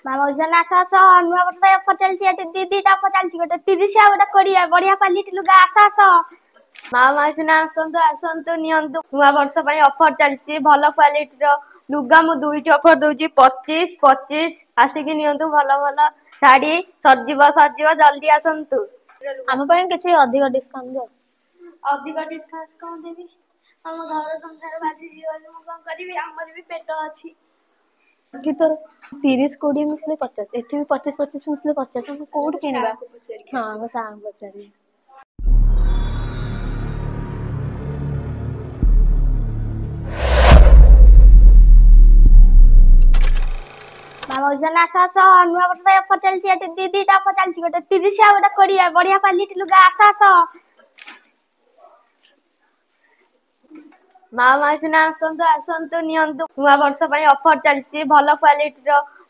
मामा ओजन आस आस नुआ वर्ष अफर चलती है दीदीटा अफर चलती गोटे 30 गोटे 20 बढ़िया क्वालिटी लुगा आस आस मामा सुना आसंतु आसंतु नियंतु नुआ वर्ष अफर चलती भल क्वालिटी लुगा मु दुईटी अफर दउची 25 आसिकी नियंतु भल भल साड़ी सजीव जल्दी आसंतु आम किसी अधिक डिस्काउंट दियो अधिक डिस्काउंट कौन देवी हम घर संसार बासी जीवन कौन करी आमर भी पेट अच्छी कि तो 30-20 मिसले 50 एठी भी 25-25 मिसले 50 हम कोड किनबा हां मैं सांग पचारी मामा ओजन आस आस नुआ वर्ष अफर चलती है दीदीटा अफर चलती गोटे 30 गोटे 20 बढ़िया क्वालिटी लुगा आस आस मामा सुना आसंतु आसंतु नियंतु नुआ वर्ष अफर चलती भल क्वालिटी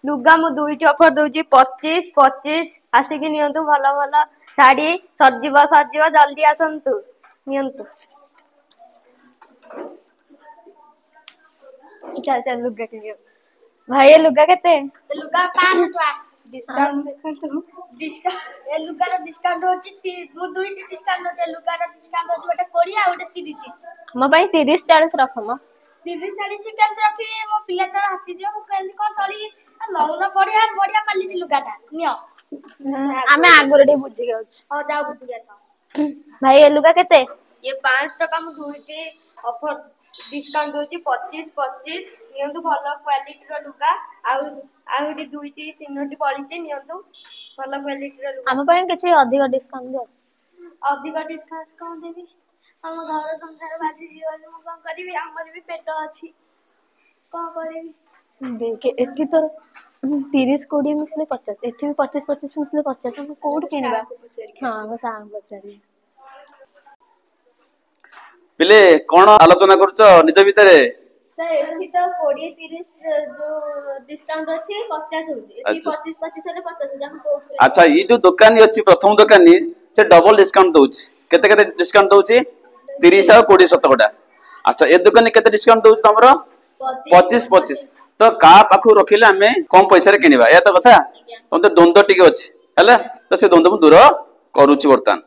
लुगा मु दुईटी अफर दउची 25 आसिकी नियंतु भल भल साड़ी सजीव जल्दी आसंतु नियंतु चल चल लुगा किनियो भाई ये लुगा केते लुगा 500 टका डिस्काउंट देखंतु डिस्काउंट ए लुगा रो डिस्काउंट होची मु दुईटी डिस्काउंट होचे लुगा रो डिस्काउंट होची गोटे 20 आ गोटे 30 म भाई 30-40 रखम 30-40 केम रखी मो पिला छ हसी दियो केंदी कोन चली लौना बढ़िया बढ़िया क्वालिटी लुगाटा नियो आमे आगुरडी बुझी गेछ हो जाओ बुझी गेछ भाई ये लुगा केते ये 5 टका मु दुईटी ऑफर डिस्काउंट होची 25 नियंतु भल क्वालिटी रो लुगा आउडी दुईटी तीनोटी पड़ीची नियंतु भल क्वालिटी रो लुगा हम पय किछि अधिक डिस्काउंट दियो अधिक डिस्काउंट कोन देबी हम घर संसार बासी जीवन कौन करी आमर भी पेट अच्छी कौन करी देखे एठी तो 30-20 मिसले 50 एठी भी 25-25 मिसले 50 हम कोड किनबा हां मैं सांग पचारी पिले कोन आलोचना करछ निज भितरे सर एठी तो 20-30 जो डिस्काउंट अछि 50 होची एठी 25-25 रे 50 जम कोड अच्छा ई जो दुकानी अछि प्रथम दुकानी से डबल डिस्काउंट दोछि केते केते डिस्काउंट दोछि 30 और 20 शतकड़ा अच्छा ए दुकान केते डिस्काउंट दोछ हमरो 25 तो का पाखु रखिले हमें कम पैसा रे किनिबा या तो कथा तुम तो द्वंद्व टिके अछि हला तो से द्वंद्व दूर करूची वर्तमान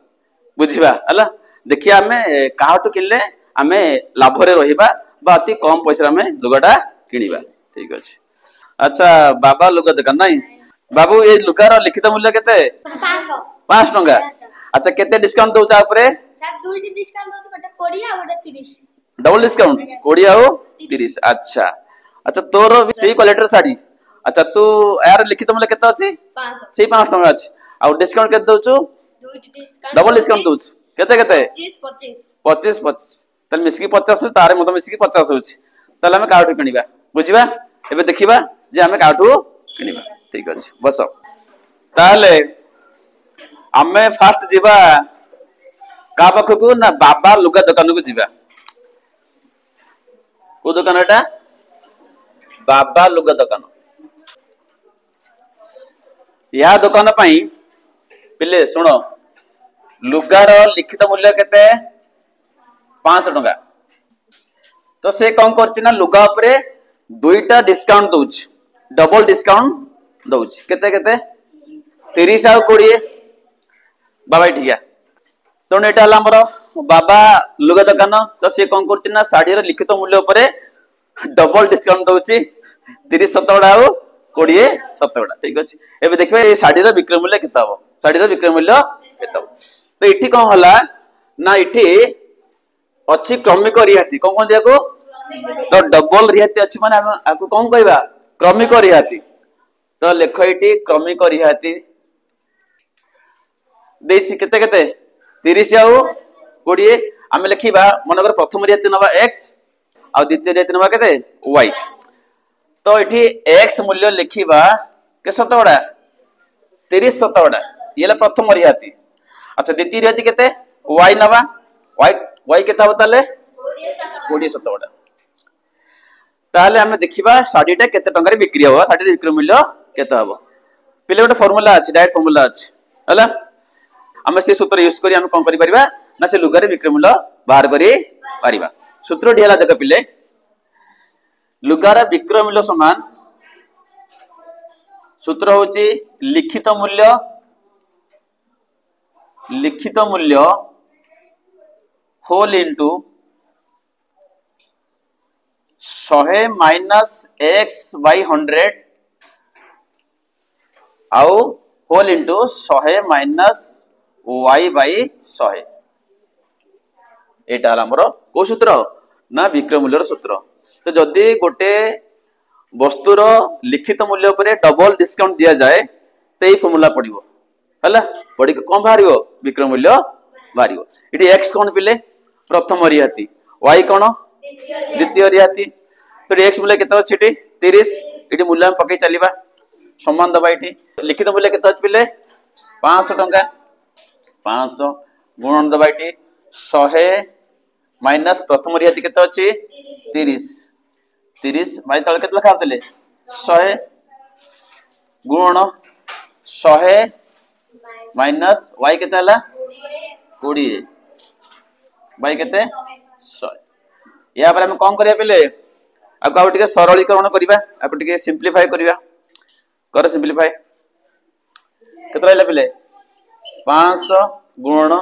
बुझिबा हला देखिया हमें काहटु किनले हमें लाभ रे रहिबा बा अति कम पैसा हमें लुगाटा किनिबा ठीक अछि अच्छा बाबा लुगा दुकान नहीं बाबू ए लुगा रो लिखित मूल्य केते 500 टका अच्छा केते डिस्काउंट दउ चा ऊपर सर दुईटी डिस्काउंट दउ गोटे 20 आ गोटे 30 डबल डिस्काउंट 20 आ 30 अच्छा अच्छा तोर सेही क्वालिटी साड़ी अच्छा तू यार लिखित मूल्य केते अछि 500 सेही 500 टका अछि आ डिस्काउंट केते दउछु दुईटी डिस्काउंट डबल डिस्काउंट दउछु केते केते 25 तल मिसकी 50 हो तारे मत मिसकी 50 होछि तल हम काउटु किनिबा बुझिबा एबे देखिबा जे हम काउटु किनिबा ठीक अछि बस ताले हमें फास्ट जीवा का पाखकू ना बाबा लुगा दुकान को जीवा को दुकान एटा बाबा लुगा दुकान या दुकान पई पिले सुनो लुगार लिखित मूल्य केते 500 टका तो से कौन करछि ना लुगा ऊपर दुईटा डिस्काउंट दउछि डबल डिस्काउंट दउछि केते केते 30 आ 20 बाबा ठीक है तो एटा हला हमर बाबा लुगा दुकान तो से कौन करछि ना साड़ी रे लिखित मूल्य ऊपर डबल डिस्काउंट दउछि 30 शतकड़ा आ 20 शतकड़ा ठीक अछि एबे देखबे ए साड़ी रे विक्रय मूल्य केते हबो साड़ी रे विक्रय मूल्य केते हबो तो इठी कौन हला ना इठी अछि क्रमिक रिहाती कौन दिया को तो डबल रिहाती अछि माने आपको कौन कहबा क्रमिक रिहाती तो लेख इठी क्रमिक रिहाती देछि केते केते 30 आ 20 आमे लिखिबा मनगर प्रथम रिहाती नबा x आ द्वितीय रिहाती नबा केते y तो इठी x मूल्य लिखिबा के शतकड़ा 30 शतकड़ा येला प्रथम रिहाती अच्छा द्वितीय रिहाती केते y नबा y केता बताले 20 शतकड़ा ताले हमें देखिबा साडीटा केते टंका रे बिक्री हो साडी रे विक्रय मूल्य केते हबो पिले गोटे फार्मूला अछि डायरेक्ट फार्मूला अछि हला हमें से सूत्र यूज करी हम कोन करि परिबा ना से लुगा रे विक्रय मूल्य बाहर करी परिबा सूत्र ढिला देख पिले लुगा रे विक्रय मूल्य समान सूत्र होची लिखित मूल्य whole into 100 minus x by 100 आउ whole into 100 minus y by 100 एटा हमर को सूत्र ना विक्रय मूल्यर सूत्र। तो जदि गोटे वस्तुर लिखित मूल्य पर डबल डिस्काउंट दिया जाए तो ये फॉर्मूला पड़िबो हला पड़ी कौन बाहरिबो विक्रय मूल्य बाहरिबो। इटी एक्स कौन पिले प्रथम रिहाती वाई कौन द्वितीय रिहाती तो एक्स मूल्य केते अछि इटी 30 इटी मूल्य हम पकई चलीबा समान दबा इटी लिखित मूल्य केते अछि पिले 500 टंका 500 गुणन दबा इटी 100 माइनस प्रथम रिहाती केते अछि 30 भाई तले केते लिखा होतले 100 गुणन 100 माइनस y केते हला 20 भाई केते 100 या पर हम कोन करिया पले आको आउ टिके सरलीकरण करिबा आप टिके सिंपलीफाई करिबा कर सिंपलीफाई केते रहला पले 500 गुणन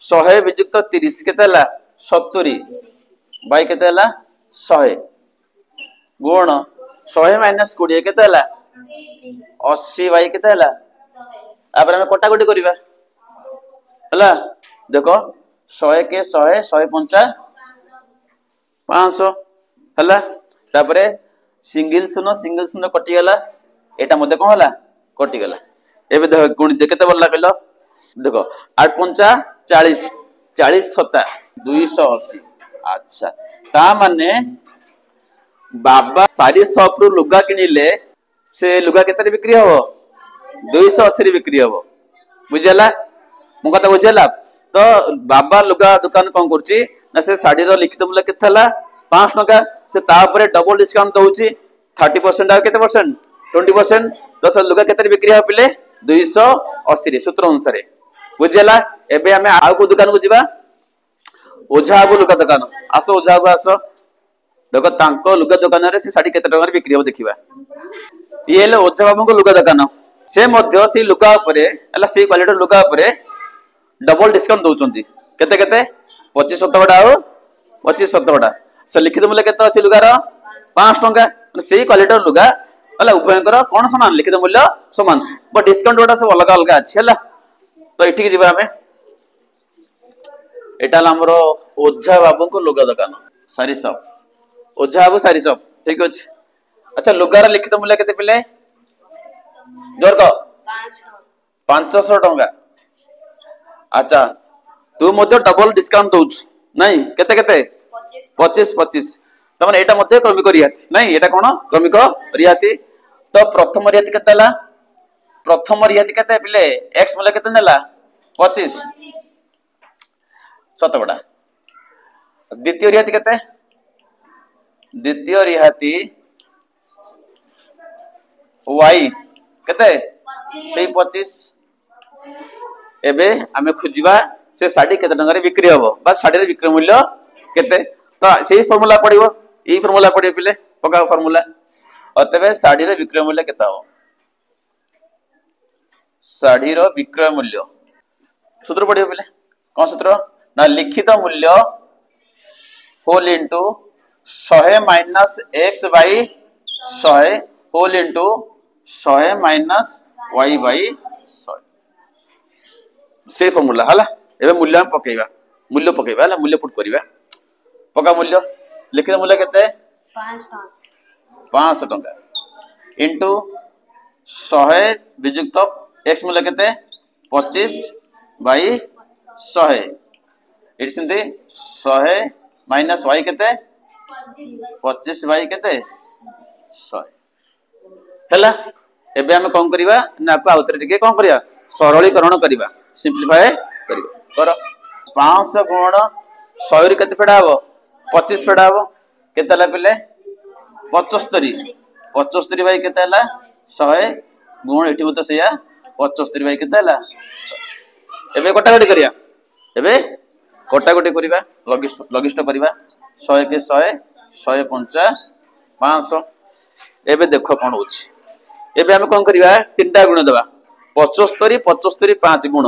100 वियुक्त 30 केते हला 70 भाई केते हला 100 गुण 100 माइनस 20 केते हला 80 भाई केते हला आपर हम कोटा कोटी करिबा हला देखो 100 के 100 100 500 हला तापरे सिंगल शून्य कटि गला एटा मध्ये कोन हला कटि गला एबे देख गुण दे केते बोलला कहलो देखो 8 5 40 40 7 280 अच्छा ता माने बाबा सारी शॉप रु लुगा किनिले से लुगा केते बिक्री हो 280 बिक्री हो बुझला मो कथा बुझला तो बाबा लुगा दुकान कोन करची ना से साड़ी रो लिखित मूल्य केते हला 5 टका से ता ऊपर डबल डिस्काउंट दउची 30% आ केते परसेंट 20% तो से लुगा केते बिक्री हो पिले 280 सूत्र अनुसार बुझला एबे हमें आउ को दुकान को जिबा ओझा को लुगा दुकान आसो ओझा को आसो देखो तांको लुगा दुकान रे से साड़ी केते टका बिक्री हो देखिबा ये ले ओझा बाबू को लुगा दुकान से मध्य से लुगा ऊपर हला से क्वालिटी लुगा ऊपर डबल डिस्काउंट दउचंती केते केते 25 शतकड़ा आ 25 शतकड़ा से लिखित मूल्य केते अछि लुगार 5 टका माने सेही क्वालिटी लुगा हला उभयंकर कोन समान लिखित मूल्य समान बट डिस्काउंट वाला सब अलग अलग अछि हला तो एठी के जिबा हमें एटा हमरो ओझा बाबू को लुगा दुकान सारी सब ओझा बाबू सारी सब ठीक अछि। अच्छा लुगार लिखित मूल्य केते पिले जोर को 500 टका अच्छा तू मध्य डबल डिस्काउंट दउछ नहीं केते केते 25 त माने एटा मध्य क्रमिक रियाती नहीं एटा कोन क्रमिक रियाती तो प्रथम रियाती केते हला प्रथम रियाती केते पिले x मूल्य केते नेला 25 शतकड़ा द्वितीय रियाती केते द्वितीय रियाती y केते सेही 25 एबे हमें खुजिबा से साड़ी केते टंगा रे बिक्री हबो बा साड़ी रे विक्रय मूल्य केते तो सेही फार्मूला पड़िबो ई फार्मूला पड़िबो पिले पका फार्मूला अतबे साड़ी रे विक्रय मूल्य केता हो साड़ी रो विक्रय मूल्य सूत्र पड़िबो पिले कोन सूत्र ना लिखित मूल्य whole into 100 minus x by 100 whole into 100 minus y by 100 से फार्मूला हला एबे मूल्य हम पकेइबा मूल्य पकेइबा हला मूल्य पुट करिबा पका मूल्य लिखित मूल्य केते 500 टका इंटू 100 वियुक्त x मूल्य केते 25 बाई 100 इट सिंदे 100 माइनस y केते 25 बाई केते 100 हला एबे हम कोन करिबा ना आपको आउतरे टिके कोन करिया सरलीकरण करिबा सिंपलीफाई करिबा कर 500 गुण 100 रे केते फेडा हबो 25 फेडा हबो केते ला पिले 75 भाई केते हला 100 गुण एठी मते सेया 75 भाई केते हला एबे कोटा कोटी करिया एबे कोटा कोटी करिबा लगिस्ट करिबा 100 के 100 150 500 एबे देखो कोन होछि एबे हम कौन करबा तीनटा गुण देबा 75 75 5 गुण।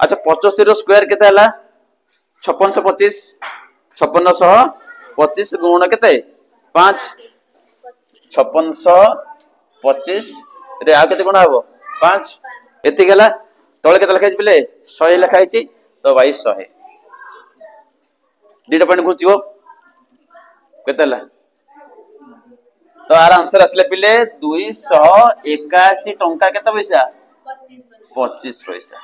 अच्छा 75 रो स्क्वायर केते हला 5625 5625 गुण केते 5 5625 रे आ केते गुण हबो 5 एति गेला तळे केते लिखा बिले 100 लिखा हिची तो भाई 100 दीटा पॉइंट घुचिबो केते हला तो आर आंसर असले पिले 281 टंका केते पैसा 25 पैसा।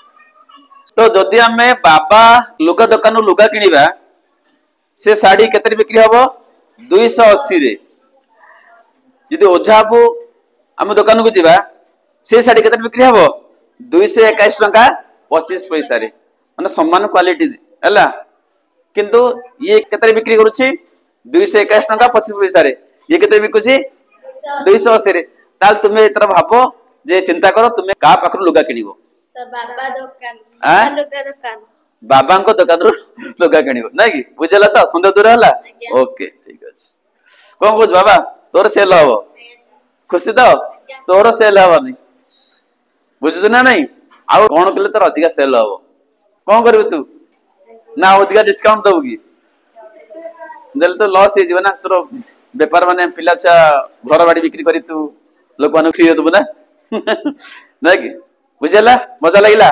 तो जदि हमें बाबा लुगा दुकान लुगा किनिबा से साड़ी केते बिक्री हबो 280 रे। जदि ओझाबू हम दुकान को जीवा से साड़ी केते बिक्री हबो 221 टंका 25 पैसा रे माने समान क्वालिटी हला किंतु ये केते बिक्री करूची 221 टंका 25 पैसा रे ये केते बिकुची 280 रे। ताल तुमे इतर भाबो जे चिंता करो तुमे का पाखर लुगा किनिबो बाबा दुकान आ लुगा दुकान बाबा को दुकान रो लुगा किनिबो नै कि बुझला तो संदेह दूर हला ओके ठीक अछि कोन बुझ बाबा तोर सेल हबो खुशी तो तोर सेल हबो नै बुझु ना नै आ कोन कले तोर अधिका सेल हबो कोन करबे तू ना अधिका डिस्काउंट दबु की देल तो लॉस हे जीवन ना तोर व्यापार माने पिला चा घर बाड़ी बिक्री करी तू लोक मानु फ्री दबु ना नै कि बुझला मजा लागिला